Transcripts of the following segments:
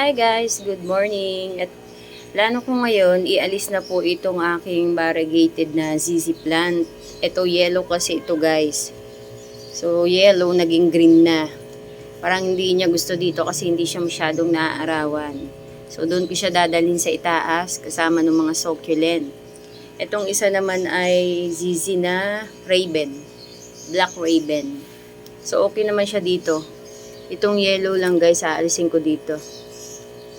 Hi guys, good morning. At plano ko ngayon, ialis na po itong aking variegated na ZZ plant. Ito yellow kasi ito guys. So yellow naging green na. Parang hindi niya gusto dito kasi hindi siya masyadong naaarawan. So doon ko siya dadalhin sa itaas kasama ng mga succulent. Itong isa naman ay ZZ na Raven. Black Raven. So okay naman siya dito. Itong yellow lang guys, aalisin ko dito.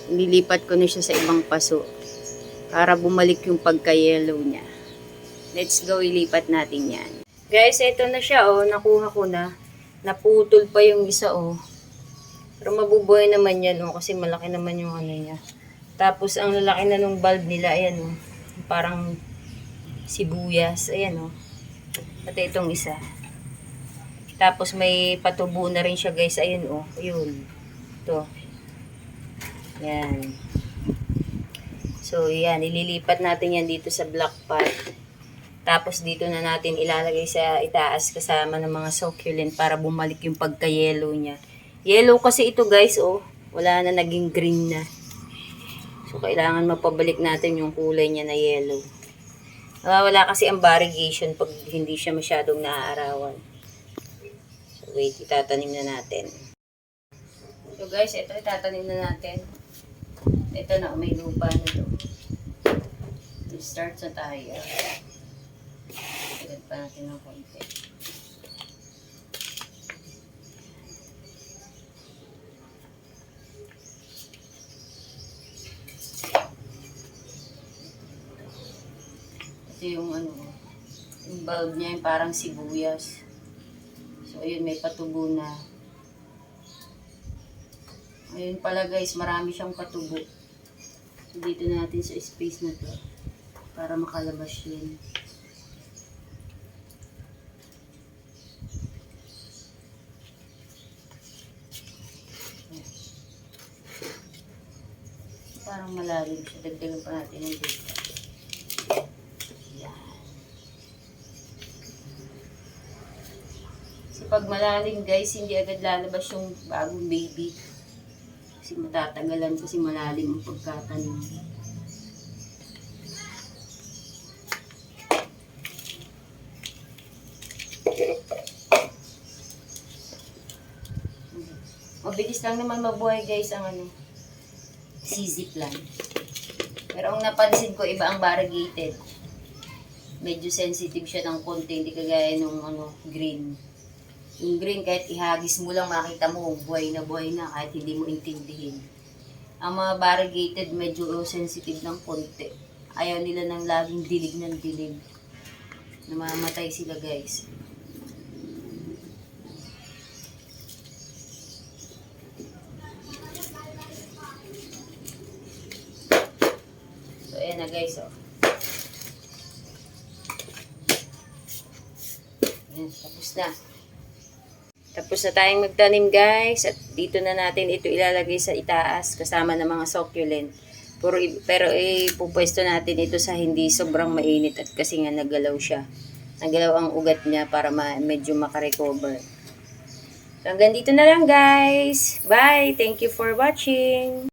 Nilipat ko na siya sa ibang paso para bumalik yung pagka-yellow niya. Let's go, ilipat natin yan. Guys, ito na siya oh, nakuha ko na. Naputol pa yung isa oh. Pero mabubuhay naman yan oh, kasi malaki naman yung ano niya. Tapos ang lalaki na nung bulb nila, ayan oh. Parang sibuyas, ayan oh. Pati itong isa. Tapos may patubo na rin siya guys, ayun oh. Ayun. Ito. Yan. So, yan. Ililipat natin yan dito sa black pot. Tapos, dito na natin ilalagay sa itaas kasama ng mga succulent para bumalik yung pagka-yellow niya. Yellow kasi ito guys, oh. Wala na naging green na. So, kailangan mapabalik natin yung kulay niya na yellow. Wala kasi ang variegation pag hindi siya masyadong naaarawan. So, wait. Itatanim na natin. So, guys, ito itatanim na natin. Ito na, may lupa na to. Start na tayo. Agad pa natin ng konti. Ito yung ano, yung bulb niya yung parang sibuyas. So, ayun, may patubo na. Ayun pala guys, marami siyang patubo. So, dito natin sa space na to para makalabas yun. Parang malalim siya. Dagdagan pa natin ng dito. Yan. So, pag malalim guys, hindi agad lalabas yung bagong baby. Kasi matatagalan kasi malalim ang pagkatanim. Mabilis lang naman mabuhay guys ang ano, ZZ plant. Pero ang napansin ko, iba ang variegated. Medyo sensitive siya ng konti, hindi kagaya nung ano, green. Yung green, kahit ihagis mo lang, makita mo, buhay na kahit hindi mo intindihin. Ang mga variegated, medyo sensitive ng konti. Ayaw nila ng laging dilig ng dilig. Namamatay sila guys. So, ayan na guys, oh. Ayan, tapos na. Tapos na tayong magtanim guys. At dito na natin ito ilalagay sa itaas kasama ng mga succulent. Pero ipupwesto natin ito sa hindi sobrang mainit at kasi nga nagalaw siya. Nagalaw ang ugat niya para medyo makarecover. So hanggang dito na lang guys. Bye! Thank you for watching!